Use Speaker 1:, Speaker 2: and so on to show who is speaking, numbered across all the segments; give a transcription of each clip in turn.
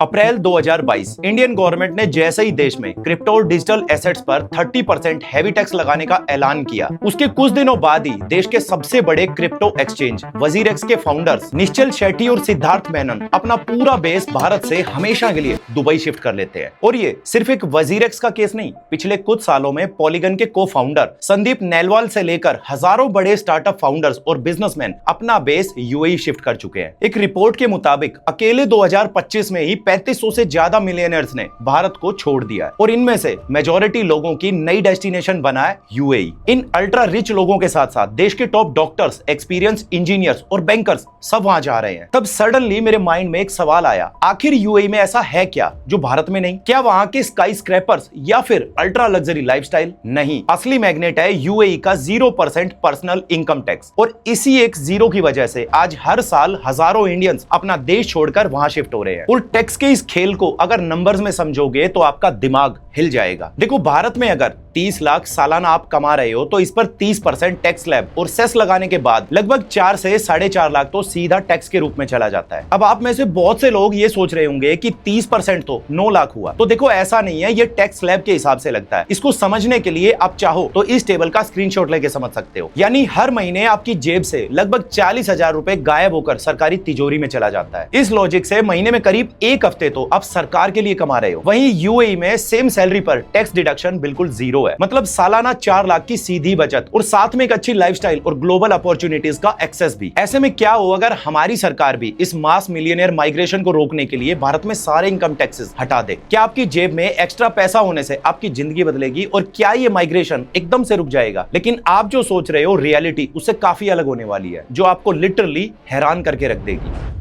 Speaker 1: अप्रैल 2022 Indian government ने जैसे ही देश में क्रिप्टो और डिजिटल एसेट्स पर 30% हैवी टैक्स लगाने का ऐलान किया, उसके कुछ दिनों बाद ही देश के सबसे बड़े क्रिप्टो एक्सचेंज वजीरेक्स के फाउंडर्स निश्चल शेट्टी और सिद्धार्थ मेनन अपना पूरा बेस भारत से हमेशा के लिए दुबई शिफ्ट कर लेते हैं। और ये सिर्फ एक वजीरेक्स का केस नहीं, पिछले कुछ सालों में पॉलीगन के को फाउंडर संदीप नेलवाल से लेकर हजारों बड़े स्टार्टअप फाउंडर्स और बिजनेसमैन अपना बेस यूएई शिफ्ट कर चुके हैं। एक रिपोर्ट के मुताबिक अकेले 2025 में ही 3500 से ज्यादा मिलियनर्स ने भारत को छोड़ दिया है और इनमें से मेजॉरिटी लोगों की नई डेस्टिनेशन बना है यूएई। इन अल्ट्रा रिच लोगों के साथ साथ देश के टॉप डॉक्टर्स, एक्सपीरियंस इंजीनियर्स और बैंकर्स सब वहां जा रहे हैं। तब सडनली मेरे माइंड में एक सवाल आया, आखिर यूएई में ऐसा है क्या जो भारत में नहीं? क्या वहां के स्काई स्क्रैपर्स या फिर अल्ट्रा लग्जरी लाइफस्टाइल? नहीं, असली मैग्नेट है यूएई का 0% पर्सनल इनकम टैक्स। और इसी एक जीरो की वजह से आज हर साल हजारों इंडियंस अपना देश छोड़कर वहां शिफ्ट हो रहे हैं। और टैक्स के इस खेल को अगर नंबर्स में समझोगे तो आपका दिमाग हिल जाएगा। देखो, भारत में अगर 30 लाख सालाना आप कमा रहे हो तो इस पर 30% टैक्स स्लैब और सेस लगाने के बाद लगभग 4 से 4.5 लाख तो सीधा टैक्स के रूप में चला जाता है। अब आप में से बहुत से लोग ये सोच रहे होंगे कि 30% तो 9 लाख हुआ। तो देखो, ऐसा नहीं है, ये टैक्स स्लैब के हिसाब से लगता है। इसको समझने के लिए आप चाहो तो इस टेबल का स्क्रीनशॉट लेके समझ सकते हो। यानी हर महीने आपकी जेब से लगभग 40,000 रुपए गायब होकर सरकारी तिजोरी में चला जाता है। इस लॉजिक से महीने में करीब एक हफ्ते तो आप सरकार के लिए कमा रहे हो। वहीं यूएई में सेम सैलरी पर टैक्स डिडक्शन बिल्कुल जीरो है। मतलब सालाना 4 लाख की सीधी बचत और साथ में एक अच्छी लाइफस्टाइल और ग्लोबल अपॉर्चुनिटीज का एक्सेस भी। ऐसे में क्या हो अगर हमारी सरकार भी इस मास मिलियनियर माइग्रेशन को रोकने के लिए भारत में सारे इनकम टैक्सेस हटा दे? क्या आपकी जेब में एक्स्ट्रा पैसा होने से आपकी जिंदगी बदलेगी और क्या ये माइग्रेशन एकदम से रुक जाएगा? लेकिन आप जो सोच रहे हो रियलिटी उससे काफी अलग होने वाली है, जो आपको लिटरली हैरान करके रख देगी।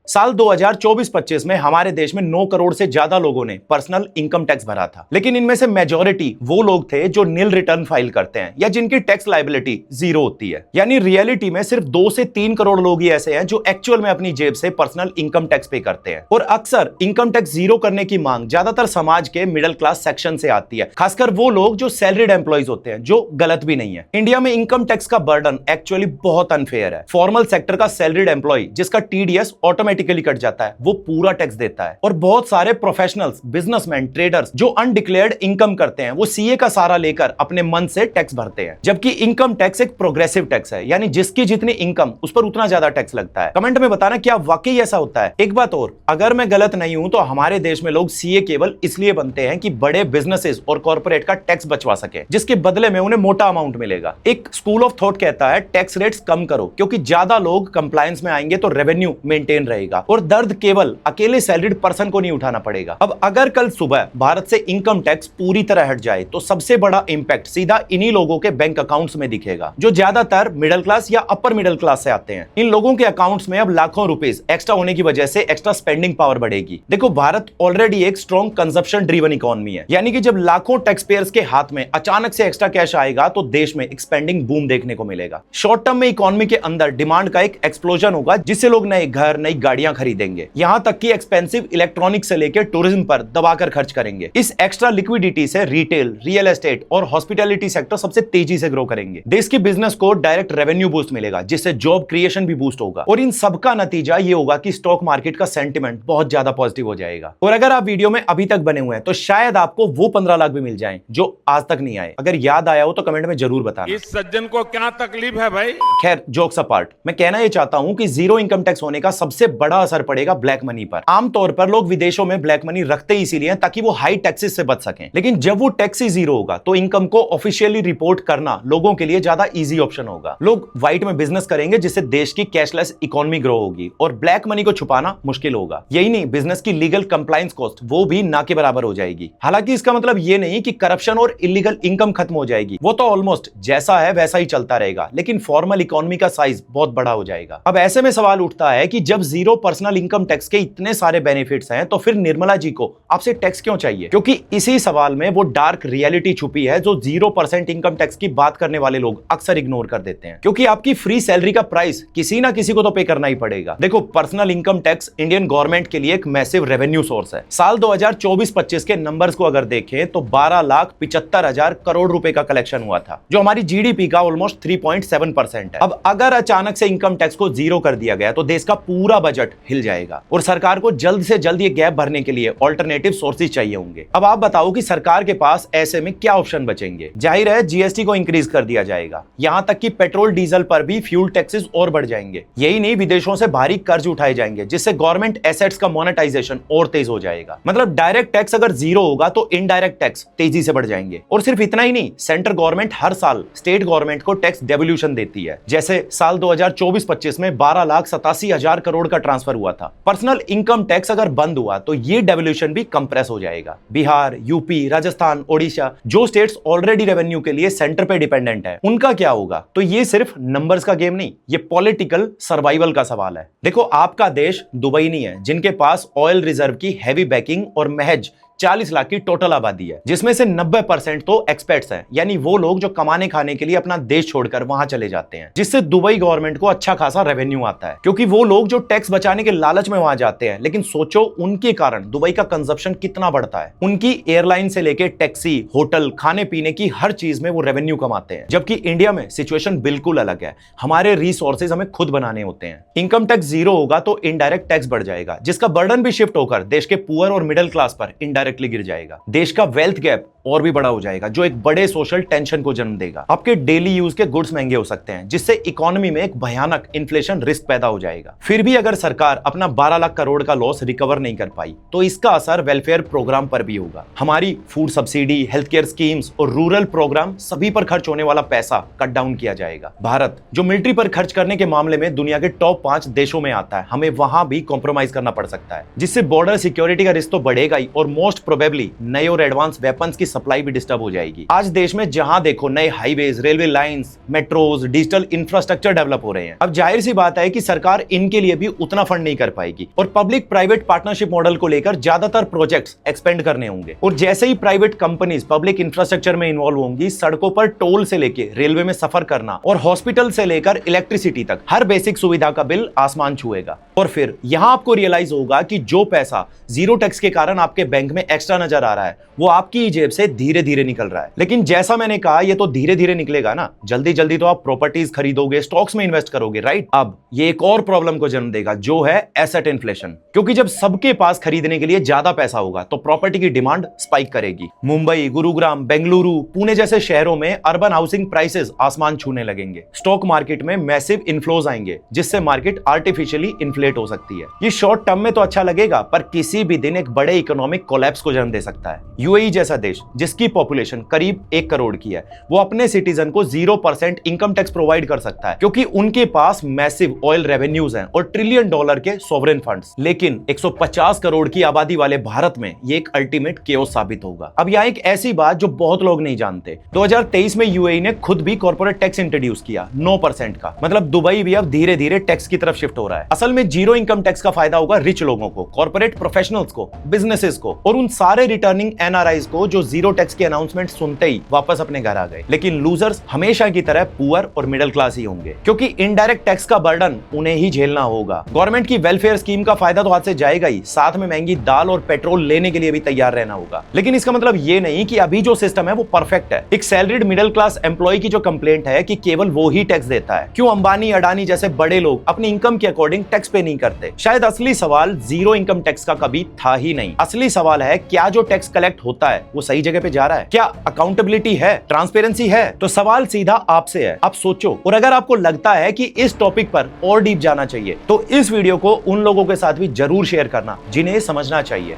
Speaker 1: साल 2024-25 में हमारे देश में 9 करोड़ से ज्यादा लोगों ने पर्सनल इनकम टैक्स भरा था, लेकिन इनमें से मेजॉरिटी वो लोग थे जो नील रिटर्न फाइल करते हैं या जिनकी टैक्स लायबिलिटी जीरो होती है। यानी रियलिटी में सिर्फ 2 से 3 करोड़ लोग ही ऐसे हैं जो एक्चुअल में अपनी जेब से पर्सनल इनकम टैक्स पे करते हैं। और अक्सर इनकम टैक्स जीरो करने की मांग ज्यादातर समाज के मिडिल क्लास सेक्शन से आती है, खासकर वो लोग जो सैलरीड एम्प्लॉइज होते हैं, जो गलत भी नहीं है। इंडिया में इनकम टैक्स का बर्डन एक्चुअली बहुत अनफेयर है। फॉर्मल सेक्टर का सैलरीड एम्प्लॉय जिसका टीडीएस ऑटोमेटिकली कट जाता है, वो पूरा टैक्स देता है। और बहुत सारे प्रोफेशनल्स, बिजनेसमैन, ट्रेडर्स जो अनडिक्लेयर्ड इनकम करते हैं, वो सीए का सहारा लेकर अपने मन से टैक्स भरते हैं। जबकि इनकम टैक्स एक प्रोग्रेसिव टैक्स है, यानी जिसकी जितनी इनकम उस पर उतना ज्यादा टैक्स लगता है। कमेंट में बताना क्या वाकई ऐसा होता है। एक बात और, अगर मैं गलत नहीं हूं तो हमारे देश में लोग सीए केवल इसलिए बनते हैं कि बड़े बिजनेसेस और कॉर्पोरेट का टैक्स बचवा सके, जिसके बदले में उन्हें मोटा अमाउंट मिलेगा। एक स्कूल ऑफ थॉट कहता है टैक्स रेट्स कम करो, क्योंकि ज्यादा लोग कंप्लायंस में आएंगे तो रेवेन्यू मेंटेन रहेगा और दर्द केवल अकेले सैलरीड पर्सन को नहीं उठाना पड़ेगा। अब अगर कल सुबह भारत से इनकम टैक्स पूरी तरह हट जाए तो सबसे बड़ा इंपैक्ट सीधा इन्हीं लोगों के बैंक अकाउंट्स में दिखेगा, जो ज्यादातर मिडिल क्लास या अपर मिडिल क्लास से आते हैं। इन लोगों के अकाउंट्स में अब लाखों रुपीस एक्स्ट्रा होने की वजह से एक्स्ट्रा स्पेंडिंग पावर बढ़ेगी। देखो, भारत ऑलरेडी एक स्ट्रॉन्ग कंजप्शन ड्रिवन इकोनॉमी है, यानी कि जब लाखों टैक्स पेयर्स के हाथ में अचानक से एक्स्ट्रा कैश आएगा तो देश में एक स्पेंडिंग बूम देखने को मिलेगा। शॉर्ट टर्म में इकोनॉमी के अंदर डिमांड का एक एक्सप्लोजन होगा, जिससे लोग नए घर, नई गाड़ियां खरीदेंगे, यहां तक कि एक्सपेंसिव इलेक्ट्रॉनिक से लेकर टूरिज्म पर दबाकर खर्च करेंगे। इस एक्स्ट्रा लिक्विडिटी से रिटेल, रियल एस्टेट और हॉस्पिटैलिटी सेक्टर सबसे तेजी से ग्रो करेंगे। देश के बिजनेस को डायरेक्ट रेवेन्यू बूस्ट मिलेगा, जिससे जॉब क्रिएशन भी बूस्ट होगा। और इन सबका नतीजा ये होगा कि स्टॉक मार्केट का सेंटिमेंट बहुत ज्यादा पॉजिटिव हो जाएगा। और अगर आप वीडियो में अभी तक बने हुए हैं तो शायद आपको वो 15 लाख भी मिल जाए जो आज तक नहीं आए। अगर याद आया हो तो कमेंट में जरूर बताना।
Speaker 2: इस सज्जन को क्या तकलीफ है भाई?
Speaker 1: खैर, जोक्स अपार्ट, मैं कहना यह चाहता हूं कि जीरो इनकम टैक्स होने का सबसे बड़ा असर पड़ेगा ब्लैक मनी पर। आमतौर पर लोग विदेशों में ब्लैक मनी रखते ही इसीलिए ताकि वो हाई टैक्सेस से बच सकें, लेकिन जब वो टैक्स ही जीरो होगा तो इनकम को ऑफिशियली रिपोर्ट करना लोगों के लिए ज्यादा इजी ऑप्शन होगा। लोग व्हाइट में बिजनेस करेंगे, जिससे देश की कैशलेस इकोनॉमी ग्रो होगी और ब्लैक मनी को छुपाना मुश्किल होगा। यही नहीं, बिजनेस की लीगल कंप्लायंस कॉस्ट वो भी ना के बराबर हो जाएगी। हालांकि इसका मतलब ये नहीं कि करप्शन और इलीगल इनकम खत्म हो जाएगी, वो तो ऑलमोस्ट जैसा है वैसा ही चलता रहेगा, लेकिन फॉर्मल इकोनॉमी का साइज बहुत बड़ा हो जाएगा। अब ऐसे में सवाल उठता है कि जब जीरो पर्सनल इनकम टैक्स के इतने सारे बेनिफिट्स हैं तो फिर निर्मला जी को आपसे टैक्स क्यों चाहिए? क्योंकि इसी सवाल में वो डार्क रियलिटी छुपी है जो 0% इनकम टैक्स की बात करने वाले लोग अक्सर इग्नोर कर देते हैं। क्योंकि आपकी फ्री सैलरी का प्राइस किसी ना किसी को तो पे करना ही पड़ेगा। देखो, personal income tax Indian government के लिए एक मैसिव रेवेन्यू सोर्स है। साल 2024-25 के नंबर्स को अगर देखें तो 12,75,000 करोड़ रुपए का कलेक्शन हुआ था, जो हमारी जीडीपी का ऑलमोस्ट 3.7% है। अब अगर अचानक से इनकम टैक्स को जीरो कर दिया गया तो देश का पूरा बजट बजट हिल जाएगा और सरकार को जल्द से जल्द ये गैप भरने के लिए ऑल्टरनेटिव सोर्सेज चाहिए होंगे। अब आप बताओ कि सरकार के पास ऐसे में क्या ऑप्शन बचेंगे। जाहिर है जीएसटी को इंक्रीज कर दिया जाएगा, यहां तक कि पेट्रोल डीजल पर भी फ्यूल टैक्सेस और बढ़ जाएंगे। यही नहीं, विदेशों से भारी कर्ज उठाए जाएंगे जिससे गवर्नमेंट एसेट्स का मोनेटाइजेशन और तेज हो जाएगा। मतलब डायरेक्ट टैक्स अगर जीरो होगा तो इनडायरेक्ट टैक्स तेजी से बढ़ जाएंगे। और सिर्फ इतना ही नहीं, सेंट्रल गवर्नमेंट हर साल स्टेट गवर्नमेंट को टैक्स डेवल्यूशन देती है। जैसे साल 2024-25 में 12,87,000 करोड़ का ट्रांसफर हुआ था। पर्सनल इनकम टैक्स अगर बंद हुआ तो ये डेवल्यूशन भी कंप्रेस हो जाएगा। बिहार, यूपी, राजस्थान, ओडिशा, जो स्टेट्स ऑलरेडी रेवेन्यू के लिए सेंटर पे डिपेंडेंट है, उनका क्या होगा? तो ये सिर्फ नंबर्स का गेम नहीं, ये पॉलिटिकल सर्वाइवल का सवाल है। देखो, आपका देश दुबई नहीं है जिनके पास ऑयल रिजर्व की हैवी बैकिंग और महज 40 लाख की टोटल आबादी है, जिसमें से 90% तो एक्सपेट्स हैं, यानी वो लोग जो कमाने खाने के लिए अपना देश छोड़कर वहां चले जाते हैं, जिससे दुबई गवर्नमेंट को अच्छा खासा रेवेन्यू आता है। क्योंकि वो लोग जो टैक्स बचाने के लालच में वहां जाते हैं, लेकिन सोचो उनके कारण दुबई का कंजप्शन कितना बढ़ता है। उनकी एयरलाइन से लेकर टैक्सी, होटल, खाने पीने की हर चीज में वो रेवेन्यू कमाते हैं। जबकि इंडिया में सिचुएशन बिल्कुल अलग है, हमारे रिसोर्सेज हमें खुद बनाने होते हैं। इनकम टैक्स जीरो होगा तो इनडायरेक्ट टैक्स बढ़ जाएगा, जिसका बर्डन भी शिफ्ट होकर देश के पुअर और मिडिल क्लास पर इनडायरेक्टली गिर जाएगा। देश का वेल्थ गैप और भी बड़ा हो जाएगा, जो एक बड़े सोशल टेंशन को जन्म देगा। आपके डेली यूज के गुड्स महंगे हो सकते हैं, जिससे इकोनॉमी में एक भयानक इन्फ्लेशन रिस्क पैदा हो जाएगा। फिर भी अगर सरकार अपना 12 लाख करोड़ का लॉस रिकवर नहीं कर पाई तो इसका असर वेलफेयर प्रोग्राम पर भी होगा। हमारी food subsidy, health care schemes और रूरल प्रोग्राम, सभी पर खर्च होने वाला पैसा कट डाउन किया जाएगा। भारत जो मिलिट्री पर खर्च करने के मामले में दुनिया के टॉप 5 देशों में आता है, हमें वहां भी कॉम्प्रोमाइज करना पड़ सकता है, जिससे बॉर्डर सिक्योरिटी का रिस्क तो बढ़ेगा ही और मोस्ट प्रोबेबली नए और एडवांस वेपन्स की सप्लाई भी डिस्टर्ब हो जाएगी। आज देश में जहां देखो नए highways, railway lines, metros, digital infrastructure develop हो रहे हैं। अब जाहिर सी बात है कि सरकार इनके लिए भी उतना फंड नहीं कर पाएगी और पब्लिक प्राइवेट पार्टनरशिप मॉडल को लेकर ज्यादातर प्रोजेक्ट्स एक्सपेंड करने होंगे। और जैसे ही प्राइवेट कंपनीज पब्लिक इंफ्रास्ट्रक्चर में इन्वॉल्व होंगी, सड़कों पर टोल से लेकर रेलवे में सफर करना और हॉस्पिटल से लेकर इलेक्ट्रिसिटी तक हर बेसिक सुविधा का बिल आसमान छुएगा। और फिर यहां आपको रियलाइज होगा कि जो पैसा जीरो टैक्स के कारण आपके बैंक में एक्स्ट्रा नजर आ रहा है, वो आपकी जेब से धीरे धीरे निकल रहा है। लेकिन जैसा मैंने कहा, ये तो धीरे धीरे निकलेगा ना, जल्दी जल्दी तो आप प्रॉपर्टीज खरीदोगे, स्टॉक्स में इन्वेस्ट करोगे, राइट? अब ये एक और प्रॉब्लम को जन्म देगा, जो है एसेट इन्फ्लेशन। क्योंकि जब सबके पास खरीदने के लिए ज्यादा पैसा होगा तो प्रॉपर्टी की डिमांड स्पाइक करेगी। मुंबई, गुरुग्राम, बेंगलुरु, पुणे जैसे शहरों में अर्बन हाउसिंग प्राइसेस आसमान छूने लगेंगे। स्टॉक मार्केट में मैसिव इनफ्लोज आएंगे, जिससे मार्केट आर्टिफिशियली इन्फ्लेट हो सकती है। ये शॉर्ट टर्म में तो अच्छा लगेगा, पर किसी भी दिन एक बड़े इकोनॉमिक कोलैप्स को जन्म दे सकता है। यूएई जैसा देश, जिसकी पॉपुलेशन करीब 1 करोड़ की है, वो अपने सिटीजन को 0% इनकम टैक्स प्रोवाइड कर सकता है, क्योंकि उनके पास मैसिव ऑयल रेवेन्यूज हैं और $1 ट्रिलियन के सॉवरेन फंड्स। लेकिन 150 करोड़ की आबादी वाले भारत में ये एक अल्टीमेट केओस साबित होगा। अब यहाँ एक ऐसी बात जो बहुत लोग नहीं जानते, 2023 में यूएई ने खुद भी कॉर्पोरेट टैक्स इंट्रोड्यूस किया 9% का। मतलब दुबई भी अब धीरे धीरे टैक्स की तरफ शिफ्ट हो रहा है। असल में जीरो इनकम टैक्स का फायदा होगा रिच लोगों को, कॉर्पोरेट प्रोफेशनल्स को, बिजनेसेस को और उन सारे रिटर्निंग एनआरआईज को जो जीरो टैक्स की अनाउंसमेंट सुनते ही वापस अपने घर आ गए। लेकिन लूजर्स हमेशा की तरह पुअर और मिडिल क्लास ही होंगे, क्योंकि इनडायरेक्ट टैक्स का बर्डन उन्हें ही झेलना होगा। गवर्नमेंट की वेलफेयर स्कीम का फायदा तो हाथ से जाएगा ही, साथ में महंगी दाल और पेट्रोल लेने के लिए भी तैयार रहना होगा। लेकिन इसका मतलब ये नहीं कि अभी जो सिस्टम है वो परफेक्ट है। एक सैलरीड मिडिल क्लास एम्प्लॉय की जो कंप्लेंट है कि केवल वो ही टैक्स देता है, क्यों अंबानी, अडानी जैसे बड़े लोग अपनी इनकम के अकॉर्डिंग टैक्स पे नहीं करते? शायद असली सवाल जीरो इनकम टैक्स का कभी था ही नहीं। असली सवाल है, क्या जो टैक्स कलेक्ट होता है वो सही जगह पे जा रहा है? क्या अकाउंटेबिलिटी है, ट्रांसपेरेंसी है? तो सवाल सीधा आपसे है, आप सोचो। और अगर आपको लगता है कि इस टॉपिक पर और डीप जाना चाहिए तो इस वीडियो को उन लोगों के साथ भी जरूर शेयर करना जिन्हें समझना चाहिए।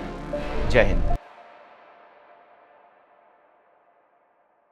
Speaker 1: जय हिंद।